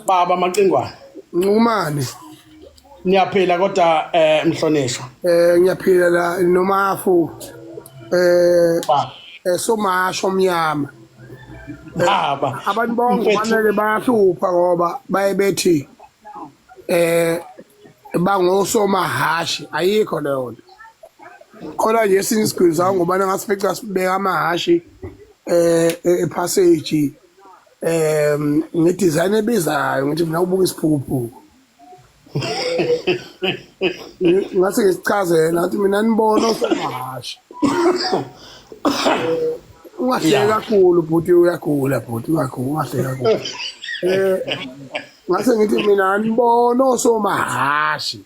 Baba Macingwane. Ngumani. Niyaphila kodwa Mhlonishwa. Ngiyaphila la nomafu. Baba. Somasho omnyama. Baba. Abantu bonke kufanele bahlupha ngoba bayebethi bangosomahashi ayikho leyo nto. Khona nje esinye isigwili zawo ngoba ngasifica sibeka amahashi epassage ngedesign ebizayo ngithi mina ubuka isiphuphu ngase ngisichazela ngathi mina nibona somahashi ungahleka kakhulu bhuti uyagula bhuti ungakhulu ungahleka kakhulu ngase ngithi mina nibona osomahashi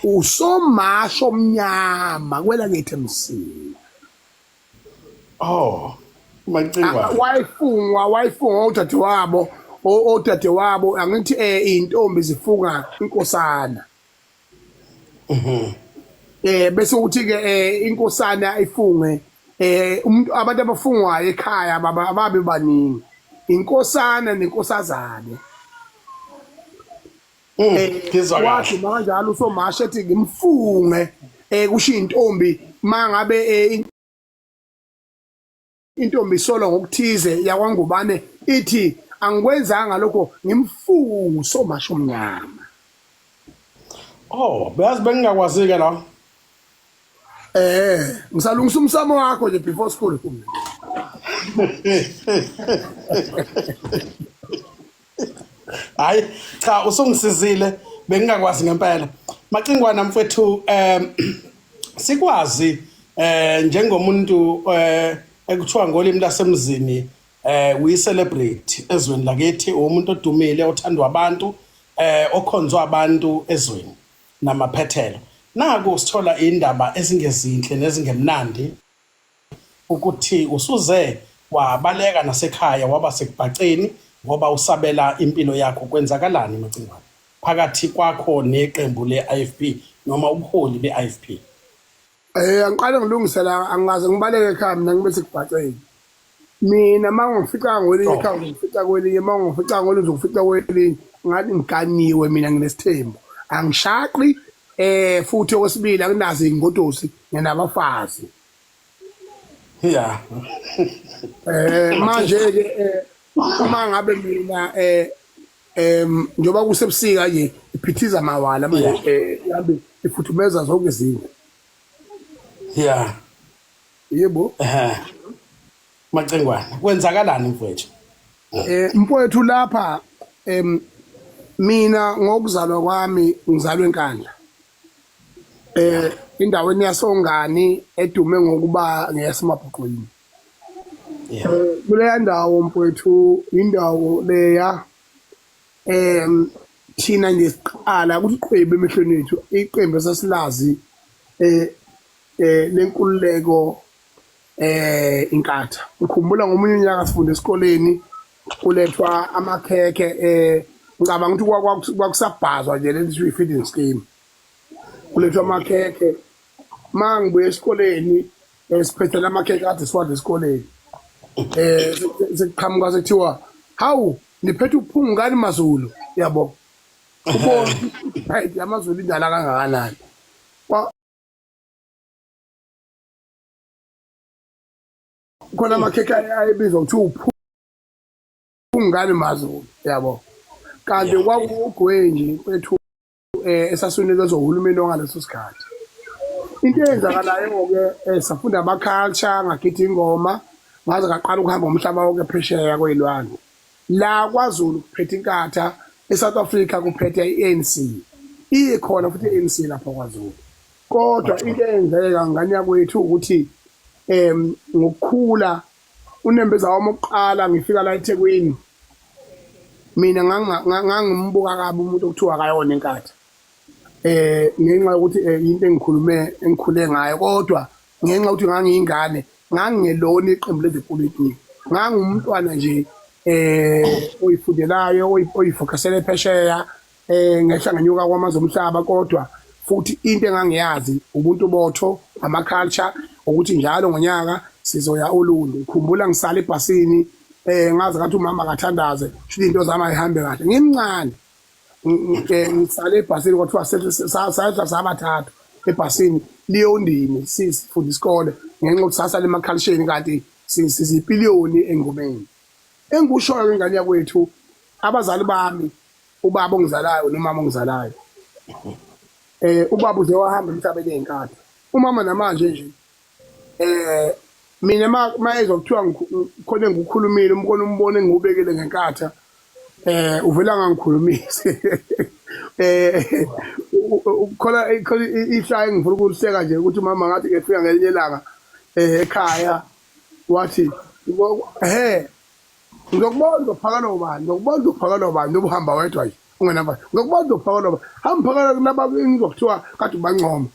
usomasho omnyama kwela ngithi emsini Macingwane. wayifungwa odade wabo angithi intombi zifunga inkosana bese uthi ke inkosana ifunge umuntu abantu abafungwayo ekhaya ababe baningi inkosana nenkosazane wathi kanjalo usomasha ethi ngimfunge kusho intombi mangabe intombi solo ngokuthize yakwangubane ithi angikwenzanga lokho ngimfunga usomasha omnyama beyazi bengingakwazi ke la ngisalungisa umsamo wakho nje before school hayi cha usungisizile bengingakwazi ngempela Macingwane mfethu sikwazi njengomuntu ekuthiwa ngolimi lasemzini we celebrate ezweni lakithi umuntu odumile othandwa abantu okhonzwa abantu ezweni namaphethelo naku sithola indaba ezingezinhle nezingemnandi ukuthi usuze wabaleka nasekhaya waba sekubhaceni ngoba usabela impilo yakho kwenzakalani Macingwane phakathi kwakho neqembu le-IFP noma ubuholi be-IFP angiqale ngilungisela angaze ngibaleke ekhaya mina ngibe sekubhaceni mina mangifica ngolinye ekhaya ngifica kwelinye mangifica ngolinye ngizofica kwelinye ngathi ngiganiwe mina nginesithembu angishaqi futhi okwesibili akunazo ingodosi ngenabafazi manje ke uma ngabe mina njoba kusebusika nje iphithiza amawala manje yabe ifuthumeza zonke izinto yebo Macingwane kwenzakalani mfowethu mfowethu lapha mina ngokuzalwa kwami ngizalwe eNkandla indaweni yaSongani edume ngokuba ngeyasemabhuqweni kuleya ndawo mfowethu indawo leya thina nje siqala ukuthi iqhwebe emehlweni ethu iqembu esasilazi lenkululeko inkatha ngikhumbula ngomunye unyaka sifunde esikoleni kulethwa amakhekhe ngicabanga ukuthi kwakusabhazwa nje leli feeding scheme kulethwa amakhekhe mangibuye esikoleni siphethe lamakhekhe kade siwadla esikoleni sekuqhamuka sekuthiwa hawu niphethe uphungu ngani maZulu yabo ubona hayi amaZulu indala kangakanani khona amakhekhe ayebizwa ukuthi uphungu ngani maZulu yabo kanti kwakugwenje kwethu esasunikezwe uhulumeni ongaleso sikhathi into eyenzakalayo-ke safunda ama-culture ngagida ingoma ngaze ngaqala ukuhamba umhlaba wonke phesheya kwey'lwandle la kwaZulu kuphethe inkatha eSouth Africa kuphethe i-ANC ikhona futhi i-ANC lapha kwaZulu kodwa into eyenzeka ngane yakwethu ukuthi ngokukhula unembeza wami oqala ngifika la eThekwini mina ngangimbuka kabi umuntu okuthiwa akayona inkatha ngenxa yokuthi into engikhule ngayo kodwa ngenxa ukuthi ngangiyingane ngangingelona iqembu lezepolitiki ngangumntwana nje oyifundelayo oyifocusele phesheya ngehla nganyuka kwamazwe omhlaba kodwa futhi into engangiyazi ubuntu botho ama culture ukuthi njalo ngonyaka sizoya uLundu ngikhumbula ngisala ebhasini ngazi ngathi umama akathandaze shuthi into zami ayihambe kahle ngimncane ngisale ebhasini kwathiwa sayadla sabathathu ebhasini liyondini sifunda isikole ngenxa ukuthi sasale emakhalisheni kanti sizipiliyoni engomeni engikushoyo ingane yakwethu abazali bami ubaba ongizalayo nomama ongizalayo ubaba uze wahamba emhlabeni ezinkatha umama namanje nje mina mayezwa kuthiwa khona ngikukhulumile umkono umbone ngubekele ngenkatha uvela ngangikhulumise khona ihlaya ngifuna ukuliseka nje ukuthi umama ngathi ngefika ngelinye ilanga ekhaya wathi ngizokubona uphakana ubani ngokubona uphakana ubani nobuhamba wedwa nje ungenamba ngokubona uphakana ubani hamba phakana kunaba ngizokuthiwa kade ubancoma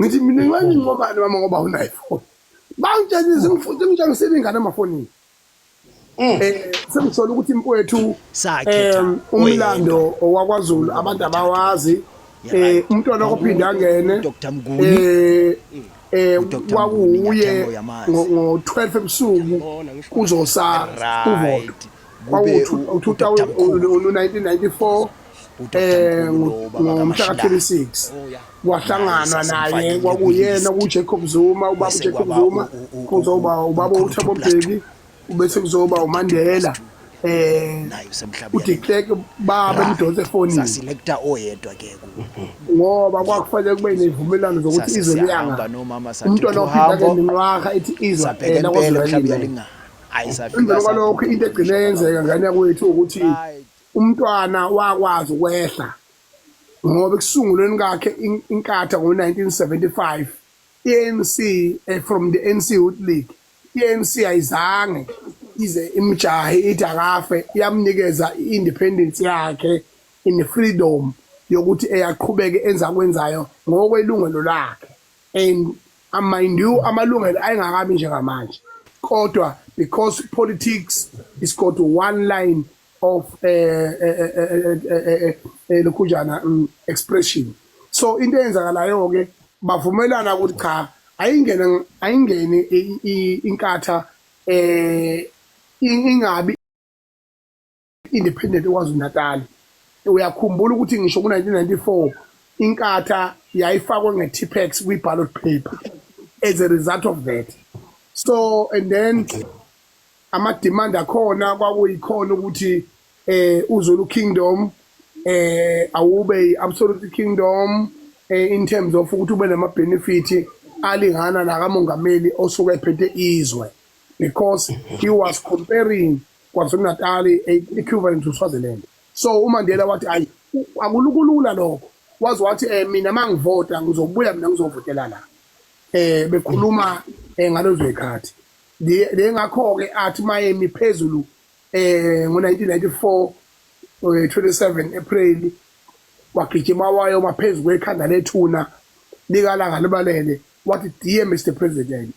ngithi mina ngingobani mama ngoba unayiphone bangitshela ngifunda ngitshela ingane amafonini sengisola ukuthi impwethu umlando owakwaZulu abantu abawazi umntwana ophinda angene kwakuye ngo-12 ebusuku kuzosa uvoto kwaku-1994 ngomhla ka-26 kwahlanganwa naye kwakuyena kuJacob Zuma ubaba uJacob Zuma kuzoba ubaba uThabo Mbeki bese kuzoba uMandela uDe Klerk baba emdonse efonini saselector oyedwa ke ngoba kwakufanele kube nezivumelano zokuthi izwe liyanga umntwana ophinda ke ninqwakha ethi izwe emhlabeni emva kwalokho into egcine yenzeka ngane yakwethu ukuthi umntwana wakwazi ukwehla ngoba kusungulweni kakhe inkatha ngo-1975 ANC from the ANC Youth League ANC ayizange ize imjahe ithi akafe yamnikeza i-independence yakhe in freedom yokuthi eyaqhubeke enza kwenzayo ngokwelungelo lakhe and mind you amalungelo ayengakabi njengamanje kodwa because politics is got one line of lokujana expression so into eyenzakalayo ke bavumelana ukuthi cha ayingene inkatha ingabi independent kwaZulu Natal uyakhumbula ukuthi ngisho ku1994 inkatha yayifakwe ngeTpex kwi-ballot paper as a result of that so and then ama-demand akhona kwakuyikhona ukuthi uZulu Kingdom awube i-absolute kingdom in terms of ukuthi ube nama-benefit alingana nakamongameli osuke ephethe izwe because he was comparing KwaZulu Natal equivalent to Swaziland so uMandela wathi hayi akulukulula lokho wazi wathi mina mangivota ngizobuya mina ngizovotela la bekhuluma ngalozo ekhathi ngakho ke athi Miami phezulu ngo1994 27 April wagijima wayo maphezulu kwekhanda lethuna likalanga libalele wathi dear Mr President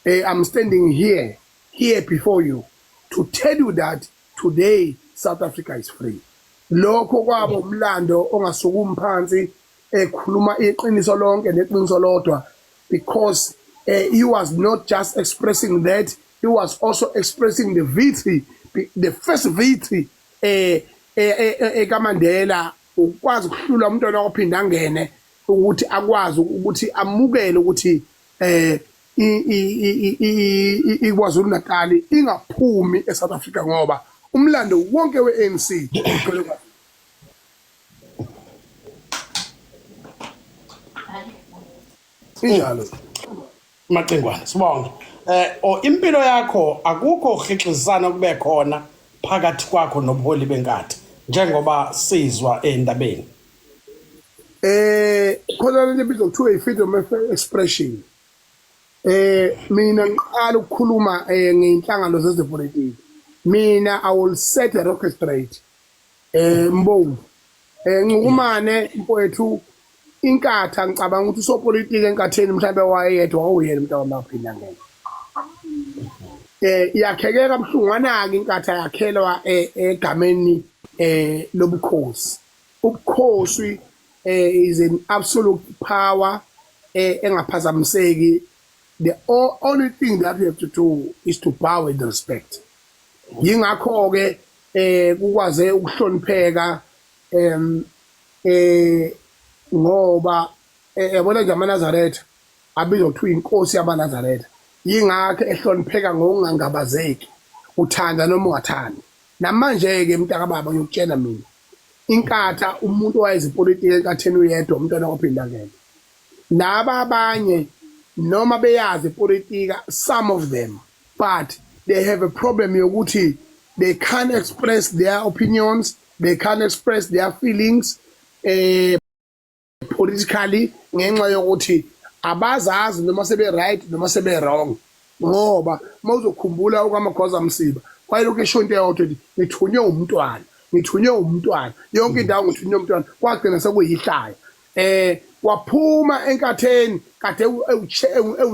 I'm standing here before you to tell you that today South Africa is free lokho kwabo umlando ongasukumi phansi ekhuluma iqiniso lonke neqiniso lodwa because he was not just expressing that he was also expressing the victory the first victory kaMandela ukwazi ukuhlula umntwana ophinda angene ukuthi akwazi ukuthi amukele ukuthi iKwaZulu Natal ingaphumi eSouth Africa ngoba umlando wonke weANC injalo Maqengwana sibonge impilo yakho akukho uhlixizana kube khona phakathi kwakho nobuholi benkatha njengoba sizwa endabeni khona lento ebizwa kuthiwa i-freedom of expression mina ngiqala ukukhuluma ngeinhlangano zezepolitiki mina I will set a record straight mbongo ncukumane mfowethu inkatha ngicabanga ukuthi usopolitiki enkatheni mhlawumbe wayedwa wawuyena umuntu wamaphinda ngene yakhekeka kabuhlungwana ke inkatha yakhelwa egameni lobukhosi ubukhosi is an absolute power engaphazamiseki the only thing that we have to do is to bow with respect yingakho ke kukwaze ukuhlonipheka ngoba yabona nje amaNazaretha abizwa kuthiwa inkosi yamaNazaretha yingakho ehlonipheka ngokungangabazeki uthanda noma ungathandi namanje ke mntaka baba ngiyokutshela mina inkatha umuntu wayezipolitiki enkatheni uyedwa umntwana ophinda ngene laba abanye noma beyazi politika some of them but they have a problem yokuthi they can't express their opinions, they can't express their feelings politically ngenxa yokuthi abazazi noma sebe right noma sebe wrong ngoba mawuzokhumbula ukaMagwaza Msiba kwayilokho eshonto yodwa ngithunywe umntwana yonke indawo ngithunywe umntwana kwagcina sekuyihlaya waphuma enkatheni kade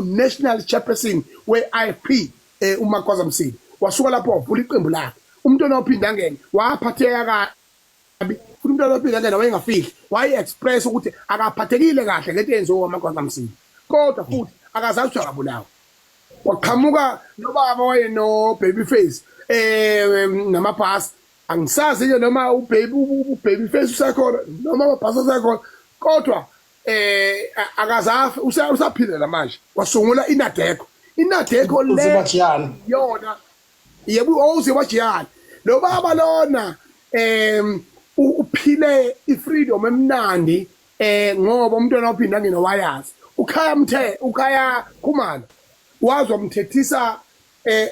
national chairperson we-IFP uMagwaza Msiba wasuka lapho wavula iqembu lakhe umntwana ophinda ngene waphatheka kabi umntwana ophinda ngene wayengafihli wayi-express ukuthi akaphathekile kahle ngento eyenziwa uMagwaza Msiba kodwa futhi akazazi ukuthi akabulawa waqhamuka nobaba wayeno-babyface namabhasi angisazi nje noma ubabyface usekhona noma amabhasi asekhona kodwa akazafi usaphila namanje wasungula inadeko le yona yebo ozewajiyana lo baba lona uphile ifreedom emnandi ngoba umntwana ophinda ngene wayazi ukhaya Khumalo wazomthethisa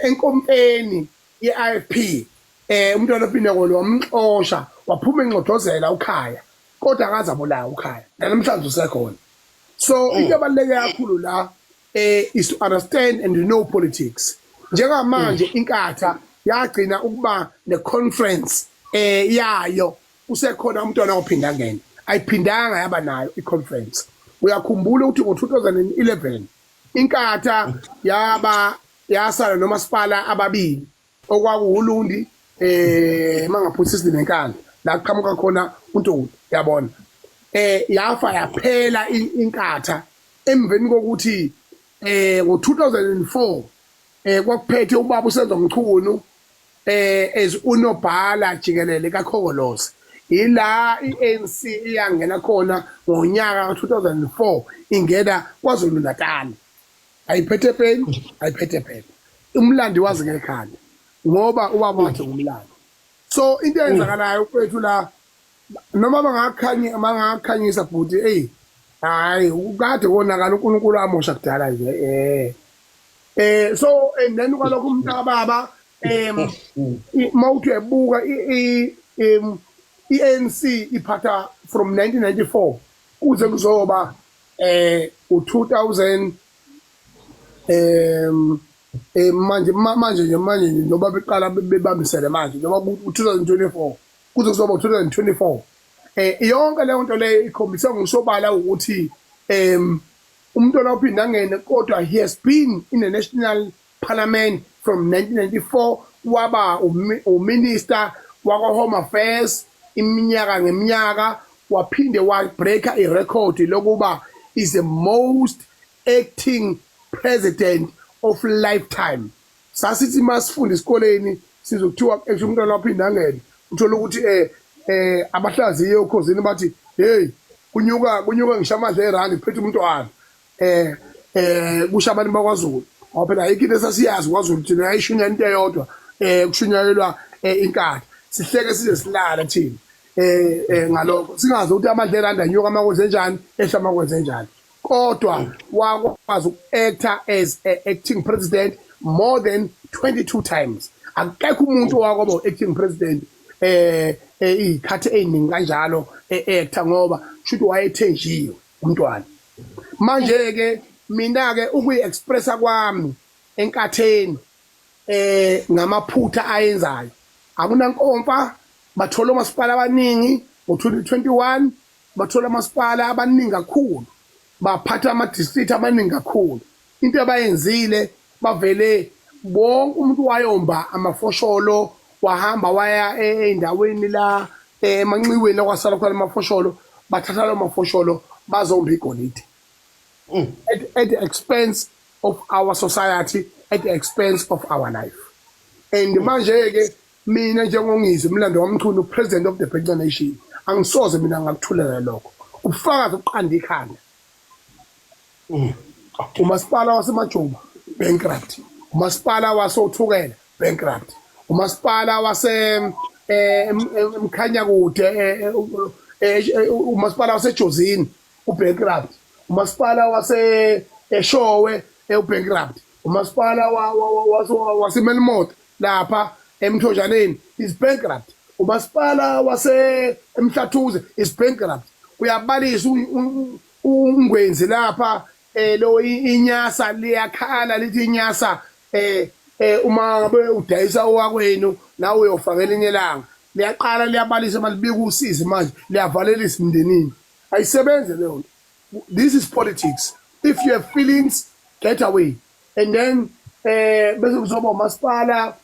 enkompeni ye-IFP umntwana ophinda ngone wamxosha waphuma engxodozela ukhaya kodwa akazabulawa ukhaya namhlanje usekhona so into ebaluleke kakhulu la is to understand and to know politics njengamanje inkatha yagcina ukuba ne-conference yayo usekhona umntwana ophinda ngene ayiphindanga yaba nayo i-conference uyakhumbula ukuthi ngo-2011 inkatha yasala nomasipala ababili okwakuwulundi mangaphuthisi nenkandla la kuqhamuka khona uNtuli yabona yafa yaphela inkatha emveni kokuthi ngo-2004 kwakuphethe ubaba uSenzo Mchunu as unobhala jikelele kaKhongolose ila i-ANC iyangena khona ngonyaka ka-2004 ingena KwaZulu Natal ayiphethe phela umlandi wazi ngekhanda ngoba ubaba wakhe ngumlandi so into eyenzakalayo kwethu la noma bangakhanyisa bhuti hayi ukade wonakala uNkulunkulu amosha kudala nje so and then kwalokho umntaka baba mawuthi ebuka i-ANC iphatha from 1994 kuze kuzoba u-2000 manje njengoba beqala bebambisene manje njengoba u-2024 kuze kuzoba u-2024 yonke leyo nto leyo ikhombise ngosobala ukuthi umntwana ophinda ngene kodwa he has been in the national parliament from 1994 waba uminister wakwa-Home Affairs iminyaka ngeminyaka waphinde wabreaka irecord lokuba is the most acting president of lifetime sasithi masifunda esikoleni sizokuthiwa umntwana ophinda ngene uthola ukuthi abahlaziye ukhosini bathi hey kunyuka ngisho amandla erandi kuphethe umntwana kusha abantu bakwaZulu ngoba phela ayikho into esasiyazi kwaZulu thina ayishunywa into eyodwa kushunyayelwa inkatha sihleke size silala thina ngalokho singazi ukuthi amandla erandi anyuka amakwenze njani ehla amakwenze njani kodwa wakwazi uku-acta as acting president more than 22 times akekho umuntu wakwaba acting president ikhathi eyiningi kanjalo acta ngoba shuthi wayethenjiwe umntwana manje ke mina ke ukuyi-expressa kwami enkatheni ngamaphutha ayenzayo akunankomfa bathola omasipala abaningi ngo-2021 bathola amasipala abaningi kakhulu baphatha ama-district amaningi kakhulu into abayenzile bavele bonke umuntu wayomba amafosholo wahamba waya endaweni la emanxiweni okwasala khona amafosholo bathatha lawo mafosholo bazomba igolide at the expense of our society, at the expense of our life and manje ke mina njengongizwe umlando wamchunu president of the Bhenca Nation angisoze mina ngakuthulela lokho ufakazi uqanda ikhanda umasipala wasemajuba bankrupt umasipala wasothukela bankrupt umasipala wase emkhanya kude umasipala wasejozini ubankrupt umasipala wase eshowe ubankrupt umasipala wasemelmoto lapha emthonjaneni is bankrupt umasipala wase emhlathuze is bankrupt uyabalisa ungwenzi lapha lo inyasa liyakhala lithi inyasa uma ngabe udayisa owakwenu nawe uyofakela inye langa liyaqala liyabalisa malibika usizi manje liyavalelisa imndenini ayisebenze leyo nto. This is politics. If you have feelings, get away. And then bese kuzoba umasipala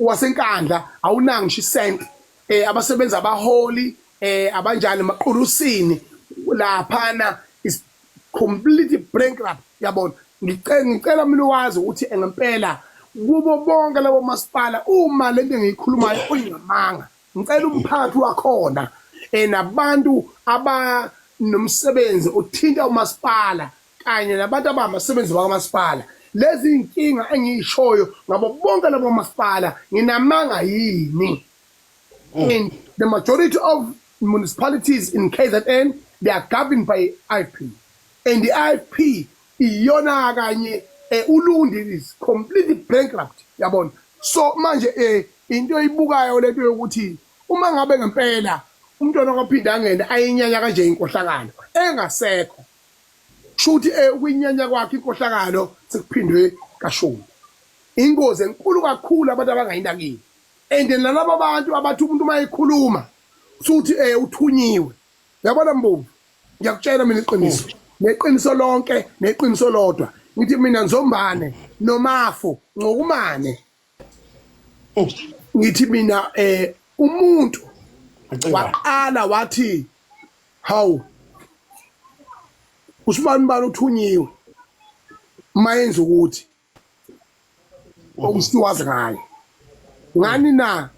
wasenkandla awunanga ngisho isent abasebenza abaholi abanjani maqhulusini laphana is completely bankrupt yabona ngicela mina wazi ukuthi ngempela kubo bonke labo masipala uma lento engiyikhulumayo uyingamanga ngicela umphakathi wakhona nabantu abanomsebenzi othinta umasipala kanye nabantu abamasebenzi bakamasipala lezi inkinga engiyishoyo ngabo bonke labo masipala nginamanga yini. And the majority of municipalities in KZN, they are governed by IFP. And the IFP, iyona kanye ulundi is completely bankrupt. Yabona. So manje into ibukayo lento yokuthi uma ngabe ngempela umntwana ophinda angene ayinyanya kanje inkohlakalo engasekho. Shuthi ukwinyanya kwakhe inkohlakalo sekuphindwe kashumi. Ingozi enkulu kakhulu abantu abangayinakile. And nalabo bantu abathi umuntu mayikhuluma futhi uthunyiwe yabona Mbongi ngiyakutshela mina iqiniso neqiniso lonke neqiniso lodwa ngithi mina Nzombane noMafu ngokumane ngithi mina umuntu waqala wathi hawu usibani bani uthunyiwe mayenza ukuthi okusiwazi ngayo ngani na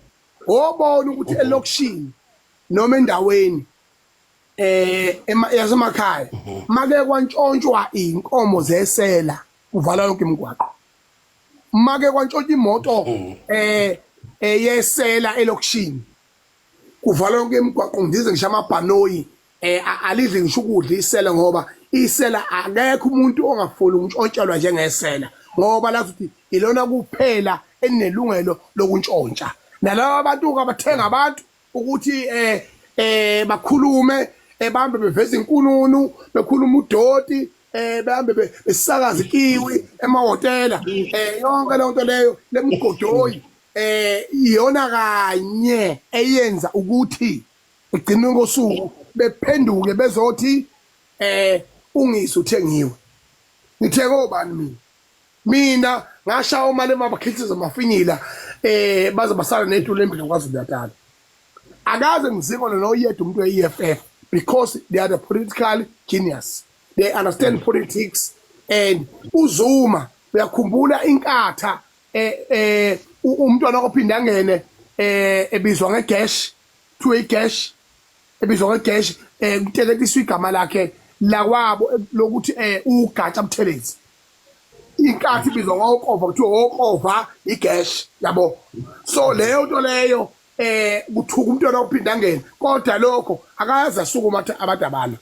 obona ukuthi elokishini noma endaweni yasemakhaya make kwantshontshwa inkomo zesela uvala yonke imigwaqo make kwantshontshwa imoto yesela elokishini kuvala yonke imigwaqo ngize ngisho amabhanoyi alidle ngisho ukudla isela ngoba isela akekho umuntu ongafuni ukuntshontshwa njengesela ngoba lathi ilona kuphela enelungelo lokuntshontsha nalabo abantu abathenga abantu ukuthi bakhulume bahambe beveza inkununu bekhuluma udoti bahambe besakaza ikiwi emahotela yonke le nto leyo lemgodoyi iyona kanye eyenza ukuthi ugcine ngosuku bephenduke bezothi ungisi uthengiwe ngithenge obani mina ngashawa imali emabakhithiza mafinyila baze basala netulo empilo kwaZulu Natal akaze ngizikole noyedwa umuntu we-EFF because they are the political genius, they understand politics. And uZuma uyakhumbula inkatha umntwana ophinda angene ebizwa ngeGash to iGash ebizwa ngeGash kutelekiswa igama lakhe lakwabo lokuthi uGatsha Buthelezi inkathi bizwa ngokova kuthiwa okova iGash yabo. So leyo nto leyo kuthuka umntwana ophinda ngene kodwa lokho akayazi asukuma abantu abana.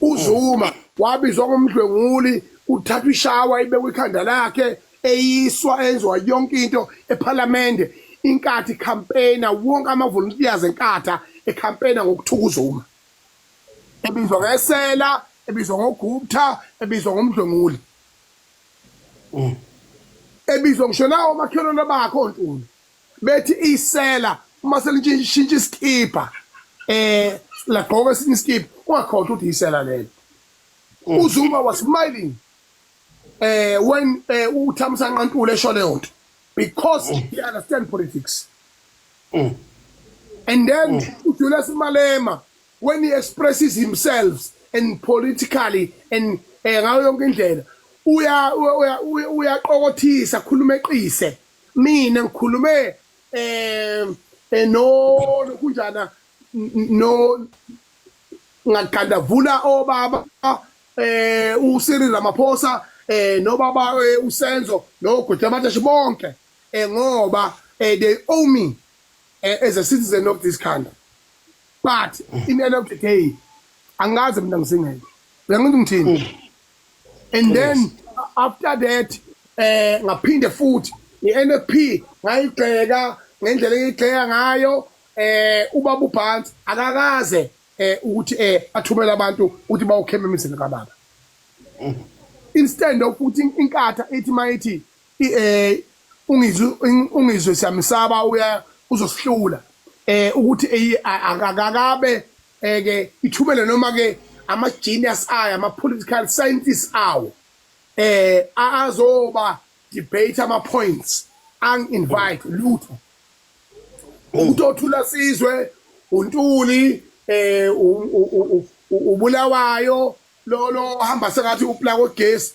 uZuma wabizwa ngomdlwenguli uthatha ishawa ibekwe ikhanda lakhe eyiswa enziwa yonke into eParliament inkathi campaigner wonke ama-volunteers enkatha ecampaigner ngokuthuka uZuma ebizwa ngesela ebizwa ngoGupta ebizwa ngomdlwenguli ebizwa ngisho nawo makhelwane bakho Ntuli bethi isela uma selintshintsha iskipa lagqoka esinye iskipa ungakhona ukuthi isela lelo. uZuma was smiling when uThamsanqa Ntuli esho leyo nto because he understands politics. And then uJulius Malema when he expresses himself and politically and ngayo yonke indlela uyaqokothisa khuluma eqise mina ngikhulume no kunjana no ngagandavula obaba uSiril Ramaphosa no baba uSenzo no Gudlamatashe bonke ngoba they owe me as a citizen of this country, but in the end of the day angazi mina ngisingeke uyangithi ngithini. And then after that ngaphinde futhi iNFP ngayigxeka ngendlela engigxeka ngayo ubaba uBhansi akakaze ukuthi athumela abantu ukuthi bawukhema emizini kababa. Instead of ukuthi inkatha ethi mayithi ungizwe siyamsaba uzosihlula ukuthi akakabe ke ithumele noma ke ama genius ayo ama political scientists awo azoba debate ama points ang invite lutho uTothula Sizwe uNtuli uBulawayo lo hamba sengathi uplug ogesi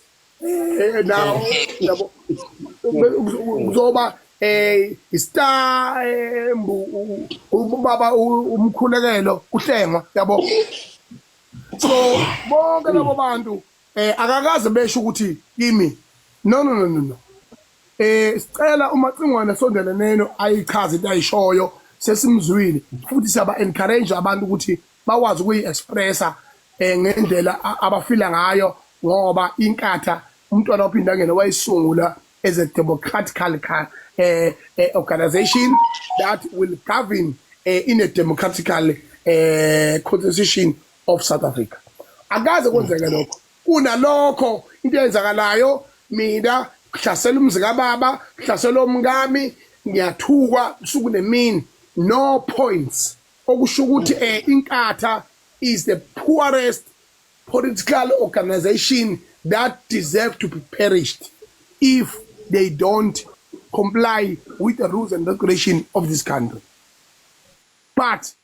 nawo yabo uzoba istar ubaba umkhulekelo uhlengwa yabo. So bonke labo bantu akakaze besho ukuthi kimi no sicela uMacingwane sondele neno ayichaze into ayishoyo sesimzwile futhi siyaba encourage abantu ukuthi bakwazi ukuyi-expressa ngendlela abafila ngayo ngoba inkatha umntwana ophinda ngene wayisungula as a democratical organization that will govern in a democratical constitution of South Africa. Akaze kwenzeke lokho kunalokho into eyenzakalayo mina hlasela umzika baba hlasela umngami ngiyathukwa usuku nemini no points okusho ukuthi inkatha is the poorest political organization that deserve to be perished if they don't comply with the rules and regulation of this country. But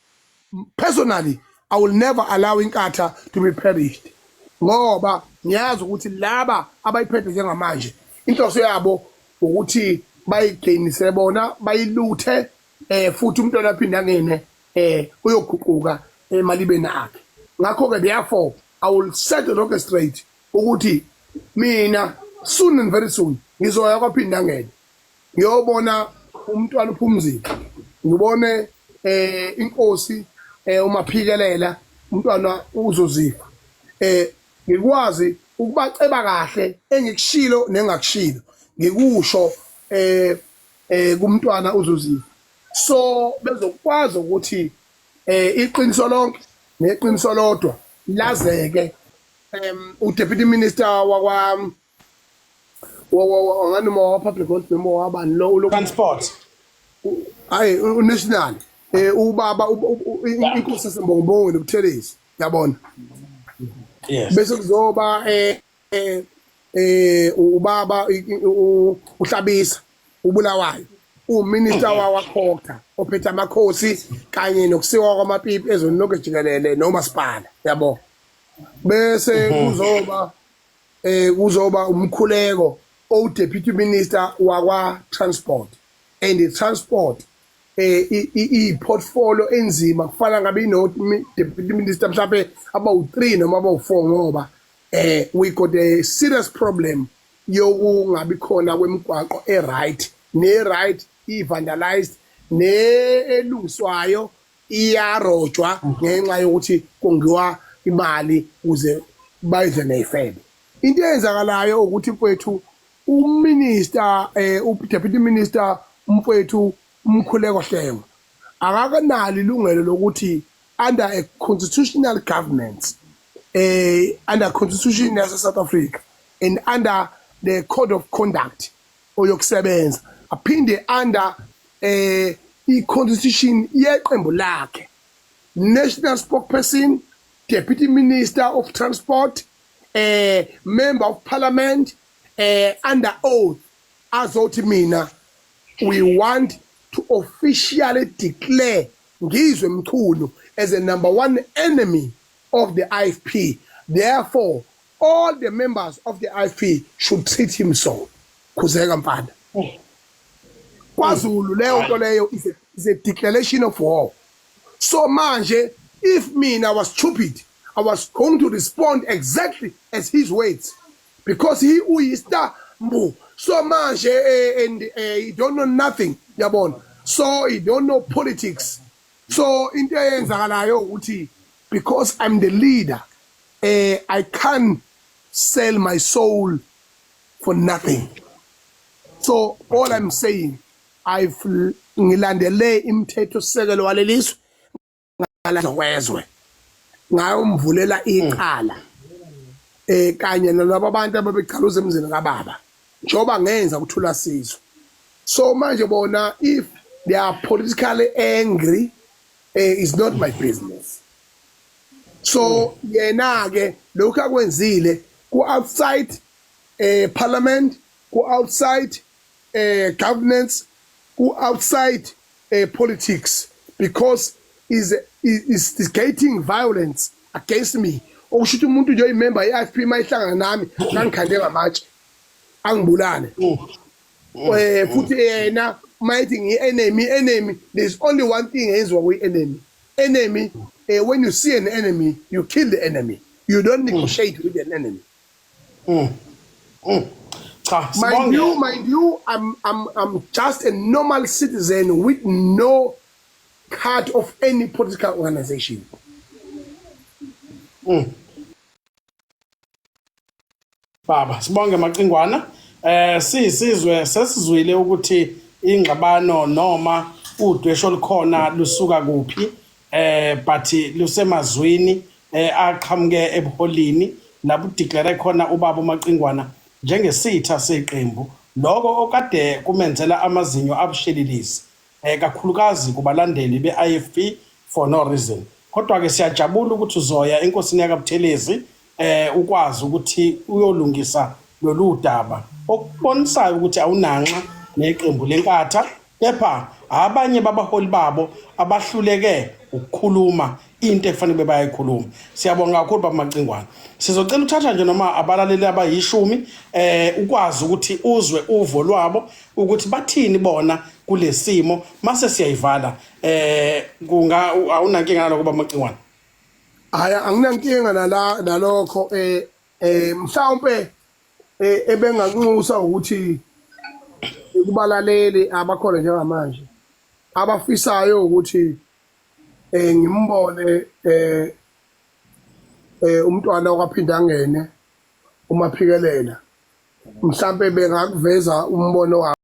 personally, I will never allow inkatha to be perished. Ngoba ngiyazi ukuthi laba abayiphethe njengamanje inhloso yabo ukuthi bayigainise bona bayiluthe futhi umntwana aphinda ngene uyoguquka emalibeni akhe. Ngakho ke therefore I will set the record straight ukuthi mina soon and very soon ngizoya kwaphinda ngene ngiyobona umntwana uphumzile ngibone inkosi uMaphikelela umntwana uzozifa ngikwazi ukubaceba kahle engikushilo nengakushilo ngikusho kumntwana uzozifa so bezokwazi ukuthi iqiniso lonke neqiniso lodwa lazeke uDeputy Minister ngani mo public health memo wabani lo transport hayi unational ubaba inkosi sembongo nobuthelezi yabona. Yes. Bese kuzoba ubaba uHlabisa uBulawayo uminister wakhokha ophethe amakhosi kanye nokusiwa kwamapipi ezweni lonke jikelele nomasipala yabo. Bese kuzoba umkhuleko oDeputy Minister wakwa transport and the transport i-portfolio enzima kufana ngabe Deputy Minister mhlawumbe abawu3 noma abawu4 ngoba we got a serious problem yokungabi khona kwemigwaqo right ne-right i-vandalized ne-elungiswayo iyarojwa ngenxa yokuthi kongiwa imali ukuze bayidle neyifebe. Into eyenzakalayo ukuthi mfowethu uminister uDeputy Minister mfowethu umkhuleko Hlengwa akakanali ilungelo lokuthi under a constitutional government under constitution yase South Africa and under the code of conduct oyokusebenza aphinde under i-constitution yeqembu lakhe national spokesperson Deputy Minister of Transport member of parliament under oath azothi mina we want to officially declare Ngizwe Mchunu as the #1 enemy of the IFP. Therefore, all the members of the IFP should treat him so. Khuzeka Mpanda. KwaZulu leyo nto leyo is a declaration of war. So manje, if I was stupid, I was going to respond exactly as his words, because he who is that mbu. So manje and he don't know nothing, yabon. So he don't know politics. So into eyenzakalayo uthi, because I'm the leader, I can't sell my soul for nothing. So all I'm saying, I've ngilandele imithetho sisekelo walelizwe ngala wezwe ngayomvulela iqala kanye nalabo abantu ababeqhaluza emzini kaBaba njoba ngenza ukuthula sizwe. So manje bona, if they are politically angry, it's not my business. So yena ke lokho akwenzile ku outside parliament, go outside governance, go outside politics, because is instigating violence against me. Okushuthi umuntu nje member ye-IFP mayihlangana nami ngangikhande ngamatshe angibulane. Futhi yena mayithi ngi-enemy, there's only one thing enziwa kwi-enemy. When you see an enemy, you kill the enemy. You don't negotiate with an enemy. Mind you, I'm just a normal citizen with no card of any political organization. Baba, sibonge Maqingwana. Sisizwe sesizwile ukuthi ingxabano noma udwesho likhona lusuka kuphi, but lusemazwini aqhamuke ebuholini lapho declare khona ubaba uMaqingwana njengesitha seqembu lokho okade kumenzela amazinyo abushelelisi kakhulukazi kubalandeli beIFP for no reason. Kodwa ke siyajabula ukuthi uzoya enkosini yaKaButhelezi ukwazi ukuthi uyolungisa lolu daba okubonisayo ukuthi awunanxa neqembu lenkatha, kepha abanye babaholi babo abahluleke ukukhuluma into efanele bayayikhuluma. Siyabonga kakhulu baba Maqingwana. Sizocela uthatha nje noma abalaleli abayishumi ukwazi ukuthi uzwe uvo lwabo ukuthi bathini bona kulesimo mase siyayivala. Awunankinga nalokho baba Maqingwana? Haya, anginankinga nalokho. Mhlawumbe ebenganxusa ukuthi kubalaleli abakhona njengamanje abafisayo ukuthi ngimbone umntwana okwaphinda angene uMaphikelela, mhlambe bengakuveza umbono